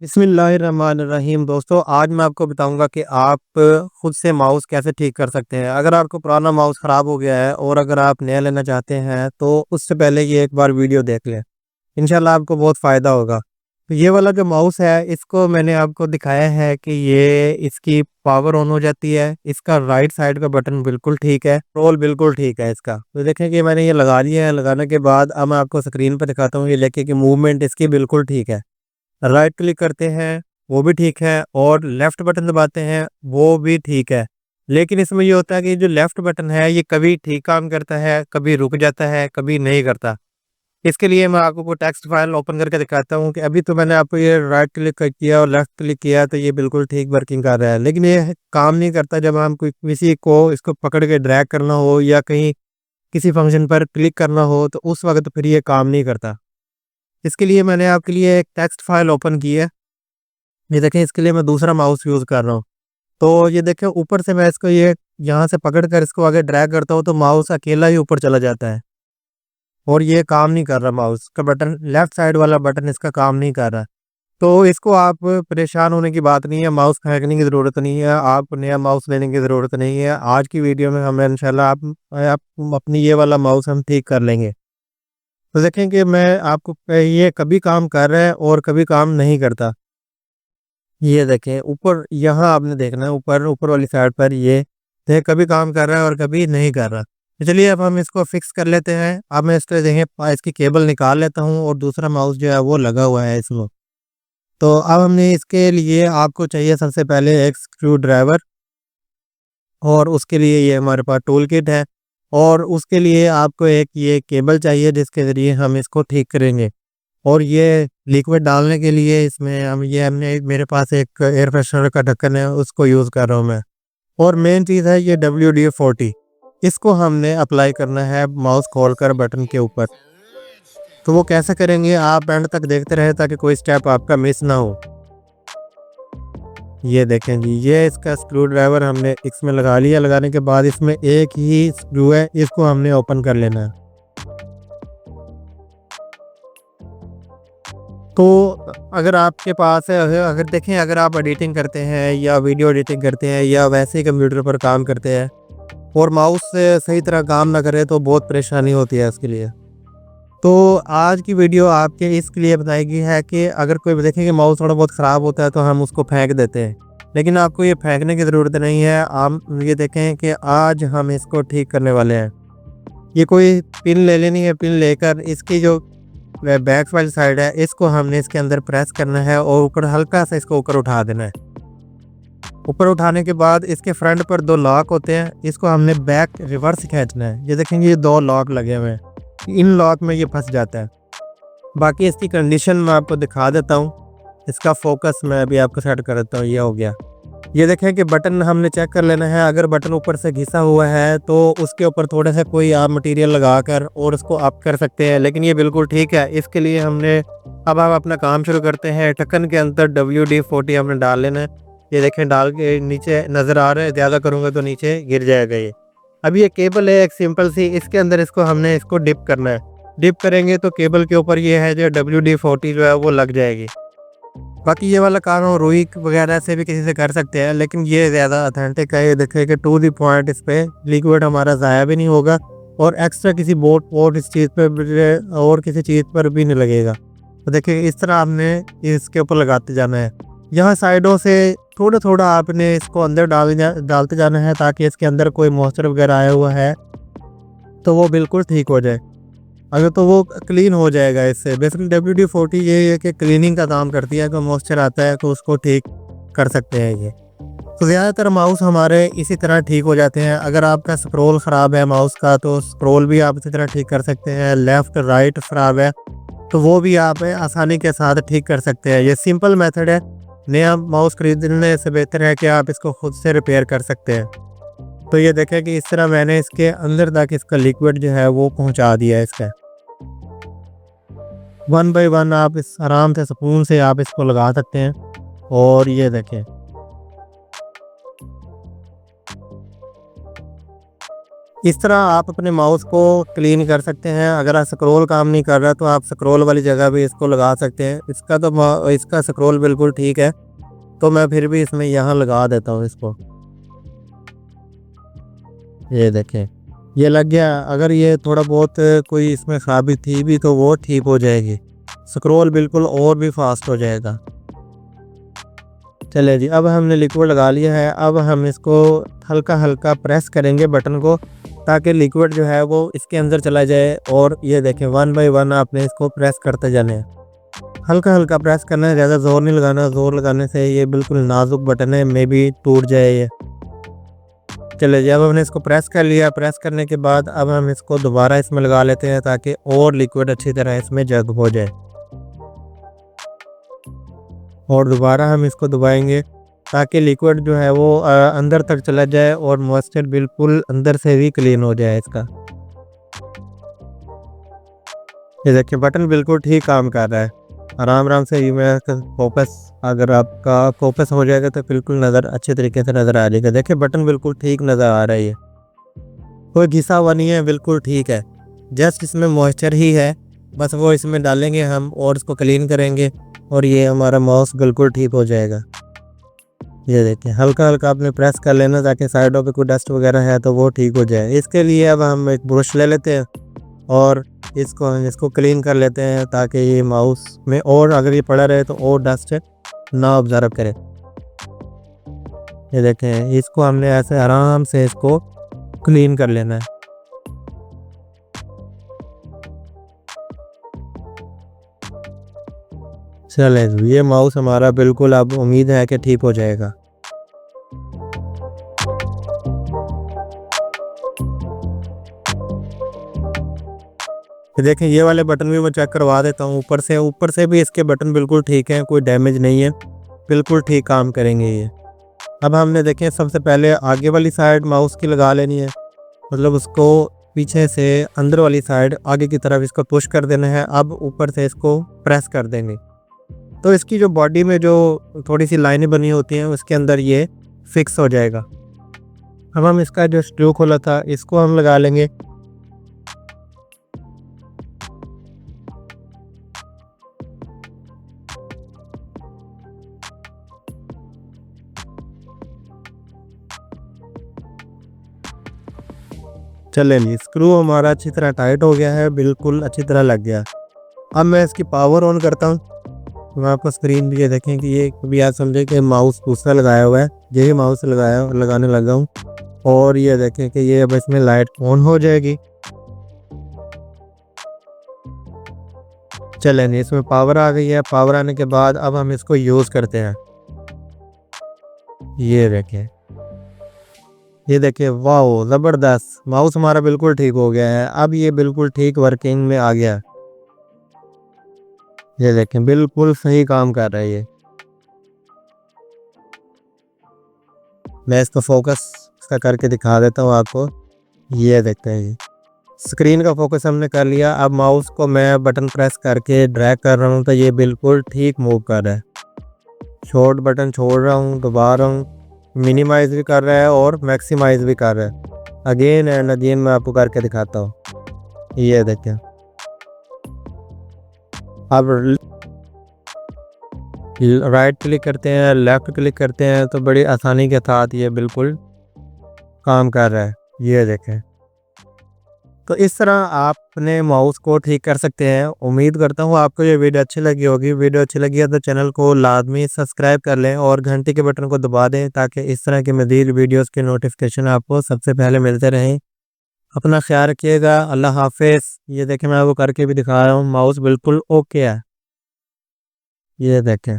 बिस्मिल्लाहिर्रहमानिर्रहीम। दोस्तों, आज मैं आपको बताऊंगा कि आप खुद से माउस कैसे ठीक कर सकते हैं। अगर आपको पुराना माउस ख़राब हो गया है और अगर आप नया लेना चाहते हैं तो उससे पहले ये एक बार वीडियो देख लें। इंशाल्लाह आपको बहुत फ़ायदा होगा। तो ये वाला जो माउस है इसको मैंने आपको दिखाया है कि ये इसकी पावर ऑन हो जाती है। इसका राइट साइड का बटन बिल्कुल ठीक है, रोल बिल्कुल ठीक है इसका। तो देखें कि मैंने ये लगा लिया है। लगाने के बाद अब मैं आपको स्क्रीन पर दिखाता हूँ। ये लेके कि मूवमेंट इसकी बिल्कुल ठीक है। राइट क्लिक करते हैं वो भी ठीक है और लेफ्ट बटन दबाते हैं वो भी ठीक है। लेकिन इसमें ये होता है कि जो लेफ्ट बटन है ये कभी ठीक काम करता है, कभी रुक जाता है, कभी नहीं करता। इसके लिए मैं आपको कोई टेक्स्ट फाइल ओपन करके दिखाता हूँ कि अभी तो मैंने आपको ये राइट क्लिक किया और लेफ्ट क्लिक किया तो ये बिल्कुल ठीक वर्किंग कर रहा है, लेकिन ये काम नहीं करता जब हम कोई किसी को इसको पकड़ के ड्रैग करना हो या कहीं किसी फंक्शन पर क्लिक करना हो तो उस वक्त फिर ये काम नहीं करता। इसके लिए मैंने आपके लिए एक टेक्स्ट फाइल ओपन की है। ये देखें, इसके लिए मैं दूसरा माउस यूज़ कर रहा हूँ। तो ये देखें, ऊपर से मैं इसको ये यहाँ से पकड़ कर इसको आगे ड्रैग करता हूँ तो माउस अकेला ही ऊपर चला जाता है और ये काम नहीं कर रहा। माउस का बटन, लेफ्ट साइड वाला बटन इसका काम नहीं कर रहा। तो इसको आप परेशान होने की बात नहीं है, माउस फेंकने की ज़रूरत नहीं है, आप नया माउस लेने की ज़रूरत नहीं है। आज की वीडियो में हमें इंशाल्लाह आप अपनी ये वाला माउस हम ठीक कर लेंगे। तो देखें कि मैं आपको ये कभी काम कर रहा है और कभी काम नहीं करता। ये देखें ऊपर, यहाँ आपने देखना है ऊपर ऊपर वाली साइड पर ये देख कभी काम कर रहा है और कभी नहीं कर रहा। तो चलिए अब हम इसको फिक्स कर लेते हैं। अब मैं इसको देखें इसकी केबल निकाल लेता हूँ और दूसरा माउस जो है वो लगा हुआ है इसमें। तो अब हमने इसके लिए आपको चाहिए सबसे पहले एक स्क्रू ड्राइवर और उसके लिए ये हमारे पास टूल किट है और उसके लिए आपको एक ये केबल चाहिए जिसके ज़रिए हम इसको ठीक करेंगे। और ये लिक्विड डालने के लिए इसमें हमने मेरे पास एक एयर फ्रेशनर का ढक्कन है उसको यूज़ कर रहा हूँ मैं। और मेन चीज़ है ये WD-40, इसको हमने अप्लाई करना है माउस खोलकर बटन के ऊपर। तो वो कैसे करेंगे आप एंड तक देखते रहे ताकि कोई स्टेप आपका मिस ना हो। ये देखें जी, ये इसका स्क्रू ड्राइवर हमने इसमें लगा लिया। लगाने के बाद इसमें एक ही स्क्रू है, इसको हमने ओपन कर लेना है। तो अगर आपके पास है, अगर अगर देखें, अगर आप एडिटिंग करते हैं या वीडियो एडिटिंग करते हैं या वैसे ही कंप्यूटर पर काम करते हैं और माउस से सही तरह काम ना करे तो बहुत परेशानी होती है इसके लिए। तो आज की वीडियो आपके इसके लिए बताई गई है कि अगर कोई देखें कि माउस थोड़ा बहुत ख़राब होता है तो हम उसको फेंक देते हैं, लेकिन आपको ये फेंकने की ज़रूरत नहीं है। आप ये देखें कि आज हम इसको ठीक करने वाले हैं। ये कोई पिन ले लेनी है, पिन लेकर इसकी जो बैक वाली साइड है इसको हमने इसके अंदर प्रेस करना है और ऊपर हल्का सा इसको ऊपर उठा देना है। ऊपर उठाने के बाद इसके फ्रंट पर दो लॉक होते हैं, इसको हमने बैक रिवर्स खींचना है। ये देखेंगे ये दो लॉक लगे हुए हैं, इन लॉक में ये फंस जाता है। बाकी इसकी कंडीशन मैं आपको दिखा देता हूँ। इसका फोकस मैं अभी आपको सेट कर देता हूँ। ये हो गया। ये देखें कि बटन हमने चेक कर लेना है। अगर बटन ऊपर से घिसा हुआ है तो उसके ऊपर थोड़ा सा कोई आप मटेरियल लगाकर और उसको अप कर सकते हैं, लेकिन ये बिल्कुल ठीक है। इसके लिए हमने अब हम अपना काम शुरू करते हैं। ढक्कन के अंदर WD-40 हमने डाल लेना है। ये देखें डाल के नीचे नज़र आ रहा है, ज़्यादा करूँगा तो नीचे गिर जाएगा ये। अब ये केबल है एक सिंपल सी, इसके अंदर हमने इसको डिप करना है। डिप करेंगे तो केबल के ऊपर ये है जो WD-40 जो है वो लग जाएगी। बाकी ये वाला काम हम रुई वगैरह से भी किसी से कर सकते हैं, लेकिन ये ज़्यादा ऑथेंटिक है। ये देखिए कि टू द पॉइंट, इस पे लिक्विड हमारा ज़ाया भी नहीं होगा और एक्स्ट्रा किसी बोट वोट इस चीज़ पर और किसी चीज़ पर भी नहीं लगेगा। तो देखिए इस तरह आपने इसके ऊपर लगाते जाना है। यहाँ साइडों से थोड़ा थोड़ा आपने इसको अंदर डालते जाना है ताकि इसके अंदर कोई मॉइस्चर वगैरह आया हुआ है तो वो बिल्कुल ठीक हो जाए। अगर तो वो क्लीन हो जाएगा इससे। बेसिकली WD-40 ये है कि क्लीनिंग का काम करती है, अगर मॉइस्चर आता है तो उसको ठीक कर सकते हैं ये। तो ज़्यादातर माउस हमारे इसी तरह ठीक हो जाते हैं। अगर आपका स्क्रोल ख़राब है माउस का तो स्क्रोल भी आप इसी तरह ठीक कर सकते हैं। लेफ़्ट राइट ख़राब है तो वो भी आप आसानी के साथ ठीक कर सकते हैं। ये सिंपल मेथड है। नया माउस खरीदने से बेहतर है कि आप इसको खुद से रिपेयर कर सकते हैं। तो ये देखें कि इस तरह मैंने इसके अंदर तक इसका लिक्विड जो है वो पहुँचा दिया है इसका। वन बाय वन आप इस आराम से सुकून से आप इसको लगा सकते हैं। और ये देखें, इस तरह आप अपने माउस को क्लीन कर सकते हैं। अगर आप स्क्रॉल काम नहीं कर रहा तो आप स्क्रॉल वाली जगह भी इसको लगा सकते हैं। इसका स्क्रॉल बिल्कुल ठीक है, तो मैं फिर भी इसमें यहाँ लगा देता हूँ इसको। ये देखें, ये लग गया। अगर ये थोड़ा बहुत कोई इसमें खराबी थी भी तो वो ठीक हो जाएगी, स्क्रॉल बिल्कुल और भी फास्ट हो जाएगा। चलिए जी, अब हमने लिक्विड लगा लिया है। अब हम इसको हल्का हल्का प्रेस करेंगे बटन को, ताकि लिक्विड जो है वो इसके अंदर चला जाए। और ये देखें, 1 बाय 1 आपने इसको प्रेस करते जाने हैं। हल्का हल्का प्रेस करना है, ज़्यादा ज़ोर नहीं लगाना। ज़ोर लगाने से ये बिल्कुल नाजुक बटन है, मे बी टूट जाए ये। चलिए जी, अब हमने इसको प्रेस कर लिया। प्रेस करने के बाद अब हम इसको दोबारा इसमें लगा लेते हैं, ताकि और लिक्विड अच्छी तरह इसमें जग हो जाए। और दोबारा हम इसको दबाएंगे, ताकि लिक्विड जो है वो अंदर तक चला जाए और मॉइस्चर बिल्कुल अंदर से भी क्लीन हो जाए इसका। ये देखिए, बटन बिल्कुल ठीक काम कर रहा है। आराम आराम से ये मैं फोकस, अगर आपका फोकस हो जाएगा तो बिल्कुल नज़र अच्छे तरीके से नज़र आ जाएगा। देखिए, बटन बिल्कुल ठीक नज़र आ रहा है, ये कोई घिसा हुआ नहीं है, बिल्कुल ठीक है। जस्ट इसमें मॉइस्चर ही है, बस वो इसमें डालेंगे हम और इसको क्लीन करेंगे और ये हमारा माउस बिल्कुल ठीक हो जाएगा। ये देखिए, हल्का हल्का आपने प्रेस कर लेना, ताकि साइडों पे कोई डस्ट वगैरह है तो वो ठीक हो जाए। इसके लिए अब हम एक ब्रश ले लेते हैं और इसको क्लीन कर लेते हैं, ताकि ये माउस में और अगर ये पड़ा रहे तो और डस्ट ना ऑब्जर्व करे। ये देखें, इसको हमने ऐसे आराम से इसको क्लीन कर लेना है। चले, ये माउस हमारा बिल्कुल अब उम्मीद है कि ठीक हो जाएगा। देखें, ये वाले बटन भी मैं चेक करवा देता हूँ ऊपर से भी इसके बटन बिल्कुल ठीक हैं, कोई डैमेज नहीं है, बिल्कुल ठीक काम करेंगे ये। अब हमने देखें, सबसे पहले आगे वाली साइड माउस की लगा लेनी है, मतलब उसको पीछे से अंदर वाली साइड आगे की तरफ इसको पुश कर देना है। अब ऊपर से इसको प्रेस कर देंगे, तो इसकी जो बॉडी में जो थोड़ी सी लाइनें बनी होती हैं उसके अंदर ये फिक्स हो जाएगा। अब हम इसका जो स्क्रू खोला था इसको हम लगा लेंगे। चले जी, स्क्रू हमारा अच्छी तरह टाइट हो गया है, बिल्कुल अच्छी तरह लग गया। अब मैं इसकी पावर ऑन करता हूँ, तो मैं आपको स्क्रीन भी ये देखें कि ये कभी आप समझे कि माउस दूसरा लगाया हुआ है, यही माउस लगाने लगा हूँ। और ये देखें कि ये अब इसमें लाइट ऑन हो जाएगी। चलें जी, इसमें पावर आ गई है। पावर आने के बाद अब हम इसको यूज़ करते हैं। ये देखिए, वाह ज़बरदस्त, माउस हमारा बिल्कुल ठीक हो गया है। अब ये बिल्कुल ठीक वर्किंग में आ गया। ये देखें, बिल्कुल सही काम कर रहा है ये। मैं इसको फोकस इसका करके दिखा देता हूँ आपको। ये देखते हैं, ये स्क्रीन का फोकस हमने कर लिया। अब माउस को मैं बटन प्रेस करके ड्रैग कर रहा हूँ तो ये बिल्कुल ठीक मूव कर रहा है। शॉर्ट बटन छोड़ रहा हूँ, दबा रहा हूँ, मिनिमाइज भी कर रहा है और मैक्सिमाइज भी कर रहा है। अगेन एंड अगेन मैं आपको करके दिखाता हूँ। ये देखें, अब राइट क्लिक करते हैं, लेफ़्ट क्लिक करते हैं तो बड़ी आसानी के साथ ये बिल्कुल काम कर रहा है। ये देखें, तो इस तरह आप अपने माउस को ठीक कर सकते हैं। उम्मीद करता हूँ आपको ये वीडियो अच्छी लगी होगी। वीडियो अच्छी लगी है तो चैनल को लाजमी सब्सक्राइब कर लें और घंटी के बटन को दबा दें, ताकि इस तरह की मज़ीद वीडियोस के नोटिफिकेशन आपको सबसे पहले मिलते रहें। अपना ख्याल रखिएगा। अल्लाह हाफिज़। ये देखें, मैं वो करके भी दिखा रहा हूँ, माउस बिल्कुल ओके है। ये देखें।